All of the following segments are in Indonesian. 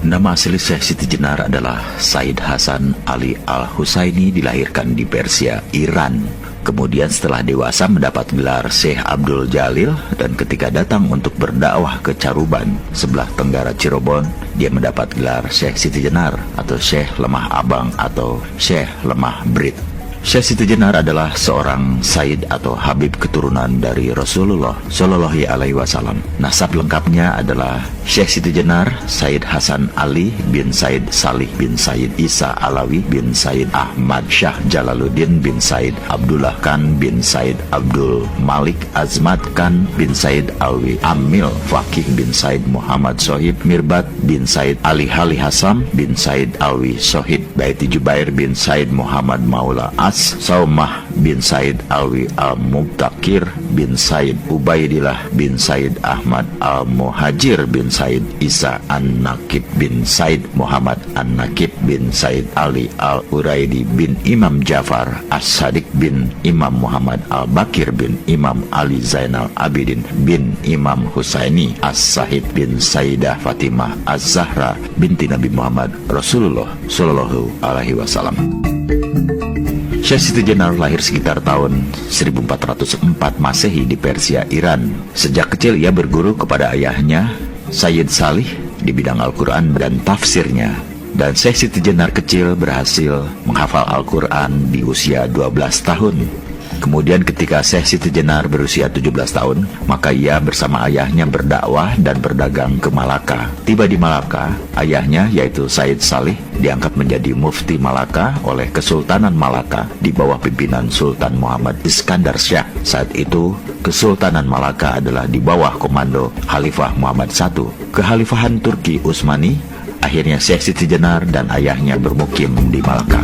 Nama asli Syekh Siti Jenar adalah Said Hasan Ali Al-Husaini, dilahirkan di Persia, Iran. Kemudian setelah dewasa mendapat gelar Syekh Abdul Jalil, dan ketika datang untuk berdakwah ke Caruban, sebelah tenggara Cirebon, dia mendapat gelar Syekh Siti Jenar atau Syekh Lemah Abang atau Syekh Lemah Brit. Syekh Siti Jenar adalah seorang Sayyid atau Habib keturunan dari Rasulullah Shallallahu Alaihi Wasallam. Nasab lengkapnya adalah Syekh Siti Jenar Said Hasan Ali bin Said Salih bin Said Isa Alawi bin Said Ahmad Syah Jalaluddin bin Said Abdullah Khan bin Said Abdul Malik Azmat Khan bin Said Alwi Amil Fakih bin Said Muhammad Sohib Mirbat bin Said Ali Hali Hasam bin Said Alwi Sohib Baiti Jubair bin Said Muhammad Maula Saumah bin Said Alwi Al-Mubtakir bin Said Ubaidillah bin Said Ahmad Al-Muhajir bin Said Isa An-Nakib bin Said Muhammad An-Nakib bin Said Ali Al-Uraidi bin Imam Jafar As-Sadiq bin Imam Muhammad Al-Bakir bin Imam Ali Zainal Abidin bin Imam Husaini As-Sahid bin Sayyidah Fatimah Az-Zahra binti Nabi Muhammad Rasulullah Shallallahu Alaihi Wasallam. Syekh Siti Jenar lahir sekitar tahun 1404 Masehi di Persia, Iran. Sejak kecil ia berguru kepada ayahnya, Sayyid Salih, di bidang Al-Quran dan tafsirnya. Dan Syekh Siti Jenar kecil berhasil menghafal Al-Quran di usia 12 tahun. Kemudian ketika Syekh Siti Jenar berusia 17 tahun, maka ia bersama ayahnya berdakwah dan berdagang ke Malaka. Tiba di Malaka, ayahnya yaitu Said Salih diangkat menjadi mufti Malaka oleh Kesultanan Malaka di bawah pimpinan Sultan Muhammad Iskandar Syah. Saat itu, Kesultanan Malaka adalah di bawah komando Khalifah Muhammad I. Kekhalifahan Turki Utsmani, akhirnya Syekh Siti Jenar dan ayahnya bermukim di Malaka.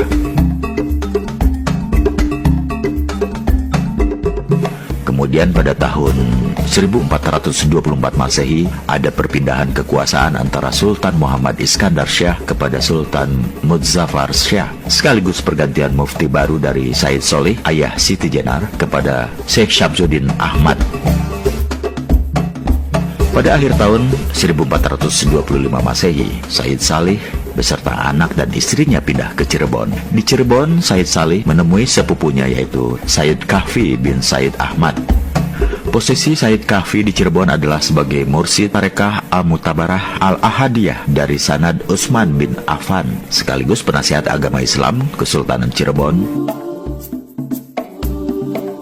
Kemudian pada tahun 1424 Masehi ada perpindahan kekuasaan antara Sultan Muhammad Iskandar Syah kepada Sultan Muzaffar Syah, sekaligus pergantian mufti baru dari Said Solih, ayah Siti Jenar, kepada Syekh Syamsuddin Ahmad. Pada akhir tahun 1425 Masehi, Said Salih beserta anak dan istrinya pindah ke Cirebon. Di Cirebon, Said Salih menemui sepupunya yaitu Said Kahfi bin Said Ahmad. Posisi Said Kahfi di Cirebon adalah sebagai mursyid Tarekah Al-Mutabarah Al-Ahadiyah dari Sanad Utsman bin Affan, sekaligus penasihat agama Islam Kesultanan Cirebon.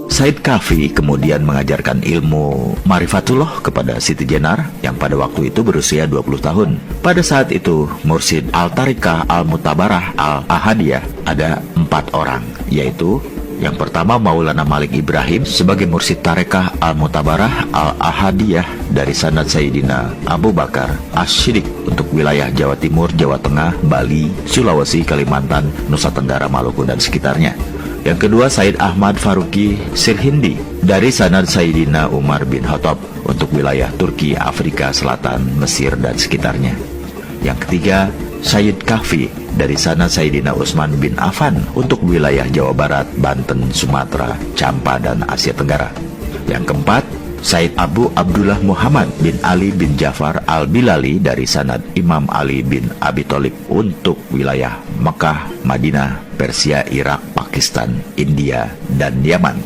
Said Kahfi kemudian mengajarkan ilmu Marifatullah kepada Siti Jenar yang pada waktu itu berusia 20 tahun. Pada saat itu, mursyid Al-Tarekah Al-Mutabarah Al-Ahadiyah ada 4 orang, yaitu yang pertama Maulana Malik Ibrahim sebagai mursyid Tarekah Al-Mutabarah Al-Ahadiyah dari Sanad Sayyidina Abu Bakar As-Siddiq untuk wilayah Jawa Timur, Jawa Tengah, Bali, Sulawesi, Kalimantan, Nusa Tenggara, Maluku dan sekitarnya. Yang kedua, Said Ahmad Faruqi Sirhindi dari Sanad Sayyidina Umar bin Khattab untuk wilayah Turki, Afrika Selatan, Mesir dan sekitarnya. Yang ketiga, Said Kahfi dari Sanad Sayyidina Utsman bin Affan untuk wilayah Jawa Barat, Banten, Sumatera, Campa dan Asia Tenggara. Yang keempat, Said Abu Abdullah Muhammad bin Ali bin Jafar Al-Bilali dari Sanad Imam Ali bin Abi Thalib untuk wilayah Mekah, Madinah, Persia, Irak, Pakistan, India, dan Yaman.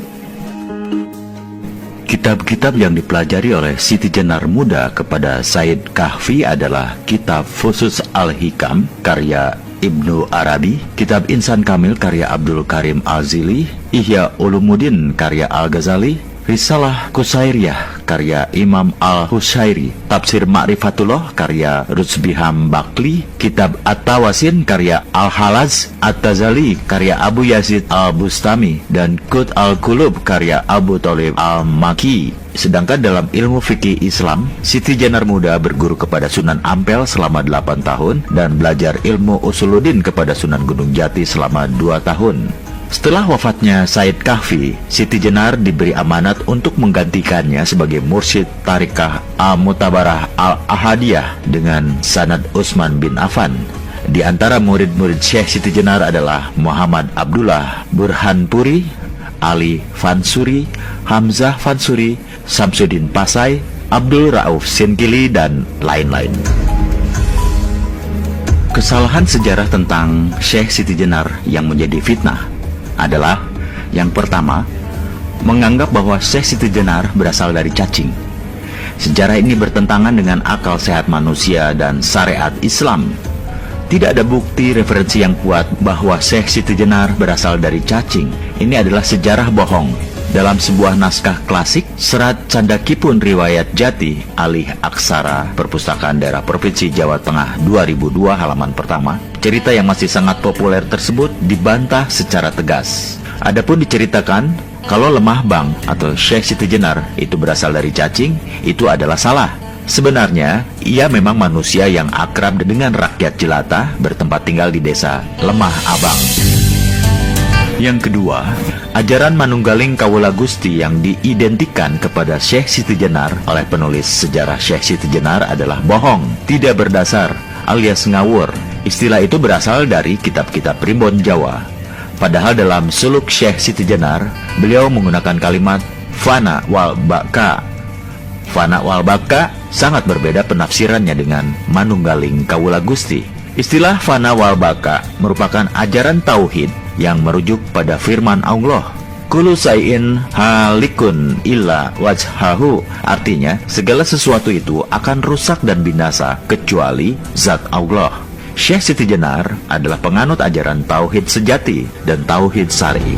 Kitab-kitab yang dipelajari oleh Siti Jenar muda kepada Said Kahfi adalah Kitab Fusus Al-Hikam karya Ibnu Arabi, Kitab Insan Kamil karya Abdul Karim Al-Zili, Ihya Ulumuddin karya Al-Ghazali, Risalah Qusairiyah karya Imam Al-Husairi, Tafsir Ma'rifatullah karya Rutsbiham Bakli, Kitab At-Tawasin karya Al-Halaz, At-Tazali karya Abu Yazid Al-Bustami, dan Qut Al-Qulub karya Abu Thalib Al-Maki. Sedangkan dalam ilmu fikih Islam, Siti Jenar muda berguru kepada Sunan Ampel selama 8 tahun dan belajar ilmu Usuluddin kepada Sunan Gunung Jati selama 2 tahun. Setelah wafatnya Said Kahfi, Siti Jenar diberi amanat untuk menggantikannya sebagai mursyid Tarekah Al-Mutabarah Al-Ahadiyah dengan Sanad Utsman bin Affan. Di antara murid-murid Syekh Siti Jenar adalah Muhammad Abdullah Burhanpuri, Ali Fansuri, Hamzah Fansuri, Samsuddin Pasai, Abdul Rauf Sinkili, dan lain-lain. Kesalahan sejarah tentang Syekh Siti Jenar yang menjadi fitnah adalah yang pertama, menganggap bahwa Syekh Siti Jenar berasal dari cacing. Sejarah ini bertentangan dengan akal sehat manusia dan syariat Islam. Tidak ada bukti referensi yang kuat bahwa Syekh Siti Jenar berasal dari cacing. Ini adalah sejarah bohong. Dalam sebuah naskah klasik, Serat Candakipun Riwayat Jati, Alih Aksara, Perpustakaan Daerah Provinsi Jawa Tengah 2002 halaman pertama, cerita yang masih sangat populer tersebut dibantah secara tegas. Adapun diceritakan kalau Lemah Bang atau Syekh Siti Jenar itu berasal dari cacing, itu adalah salah. Sebenarnya, ia memang manusia yang akrab dengan rakyat jelata bertempat tinggal di desa Lemah Abang. Yang kedua, ajaran Manunggaling Kawula Gusti yang diidentikan kepada Syekh Siti Jenar oleh penulis sejarah Syekh Siti Jenar adalah bohong, tidak berdasar, alias ngawur. Istilah itu berasal dari kitab-kitab primbon Jawa. Padahal dalam suluk Syekh Siti Jenar, beliau menggunakan kalimat fana wal baka. Fana wal baka sangat berbeda penafsirannya dengan Manunggaling Kawula Gusti. Istilah fana wal baka merupakan ajaran tauhid yang merujuk pada firman Allah, kullu syai'in halikun illa wajhahu. Artinya, segala sesuatu itu akan rusak dan binasa kecuali zat Allah. Syekh Siti Jenar adalah penganut ajaran tauhid sejati dan tauhid syar'i.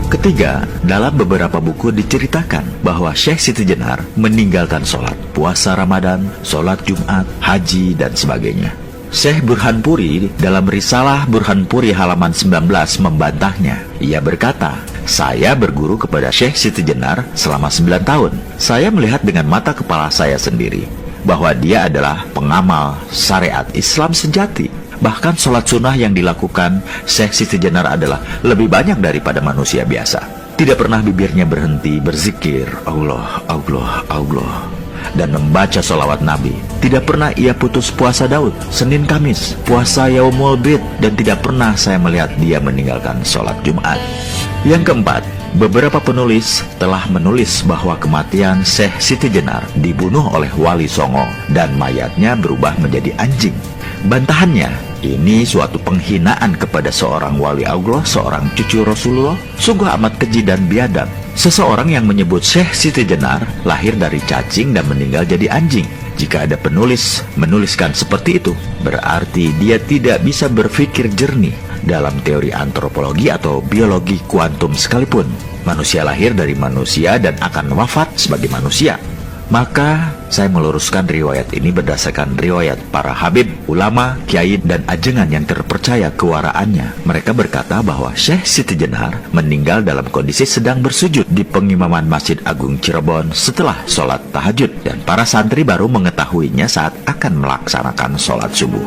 Ketiga, dalam beberapa buku diceritakan bahwa Syekh Siti Jenar meninggalkan sholat puasa Ramadan, sholat Jumat, haji, dan sebagainya. Syekh Burhanpuri dalam risalah Burhanpuri halaman 19 membantahnya. Ia berkata, saya berguru kepada Syekh Siti Jenar selama 9 tahun. Saya melihat dengan mata kepala saya sendiri bahwa dia adalah pengamal syariat Islam sejati. Bahkan sholat sunnah yang dilakukan Syekh Siti Jenar adalah lebih banyak daripada manusia biasa. Tidak pernah bibirnya berhenti berzikir Allah, Allah, Allah, dan membaca sholawat Nabi. Tidak pernah ia putus puasa Daud, Senin Kamis, puasa Yaumul Bid, dan tidak pernah saya melihat dia meninggalkan sholat Jumat. Yang keempat, beberapa penulis telah menulis bahwa kematian Syekh Siti Jenar dibunuh oleh Wali Songo dan mayatnya berubah menjadi anjing. Bantahannya, ini suatu penghinaan kepada seorang wali Allah, seorang cucu Rasulullah, sungguh amat keji dan biadab. Seseorang yang menyebut Syekh Siti Jenar lahir dari cacing dan meninggal jadi anjing. Jika ada penulis menuliskan seperti itu, berarti dia tidak bisa berpikir jernih dalam teori antropologi atau biologi kuantum sekalipun. Manusia lahir dari manusia dan akan wafat sebagai manusia. Maka saya meluruskan riwayat ini berdasarkan riwayat para habib, ulama, kiai, dan ajengan yang terpercaya kewaraannya. Mereka berkata bahwa Syekh Siti Jenar meninggal dalam kondisi sedang bersujud di pengimaman Masjid Agung Cirebon setelah sholat tahajud, dan para santri baru mengetahuinya saat akan melaksanakan sholat subuh.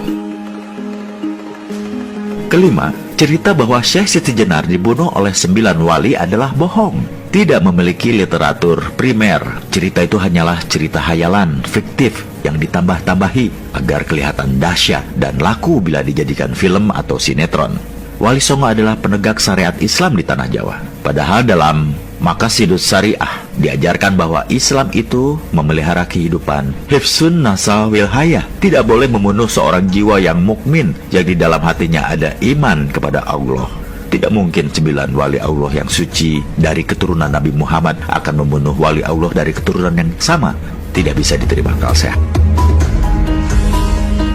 Kelima, cerita bahwa Syekh Siti Jenar dibunuh oleh 9 wali adalah bohong. Tidak memiliki literatur primer. Cerita itu hanyalah cerita hayalan, fiktif, yang ditambah-tambahi agar kelihatan dahsyat dan laku bila dijadikan film atau sinetron. Wali Songo adalah penegak syariat Islam di tanah Jawa. Padahal dalam Maqasidus Syariah diajarkan bahwa Islam itu memelihara kehidupan. Hifsun nasal wilhayah, tidak boleh membunuh seorang jiwa yang mukmin yang di dalam hatinya ada iman kepada Allah. Tidak mungkin 9 wali Allah yang suci dari keturunan Nabi Muhammad akan membunuh wali Allah dari keturunan yang sama. Tidak bisa diterima akal sehat.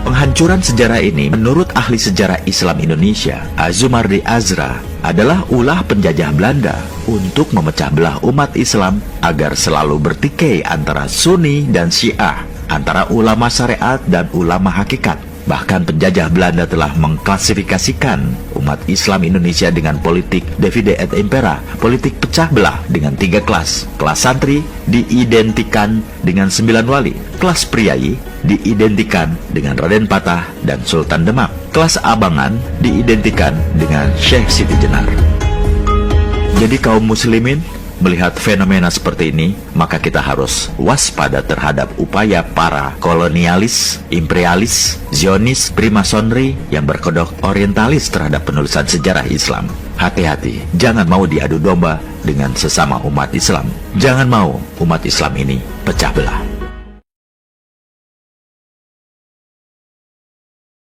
Penghancuran sejarah ini menurut ahli sejarah Islam Indonesia, Azumardi Azra, adalah ulah penjajah Belanda untuk memecah belah umat Islam agar selalu bertikai antara Sunni dan Syiah, antara ulama syariat dan ulama hakikat. Bahkan penjajah Belanda telah mengklasifikasikan umat Islam Indonesia dengan politik divide et impera, politik pecah belah dengan 3 kelas. Kelas santri diidentikan dengan 9 wali, kelas priai diidentikan dengan Raden Patah dan Sultan Demak, kelas abangan diidentikan dengan Syekh Siti Jenar. Jadi kaum muslimin, melihat fenomena seperti ini, maka kita harus waspada terhadap upaya para kolonialis, imperialis, Zionis, primasonri yang berkedok orientalis terhadap penulisan sejarah Islam. Hati-hati, jangan mau diadu domba dengan sesama umat Islam. Jangan mau umat Islam ini pecah belah.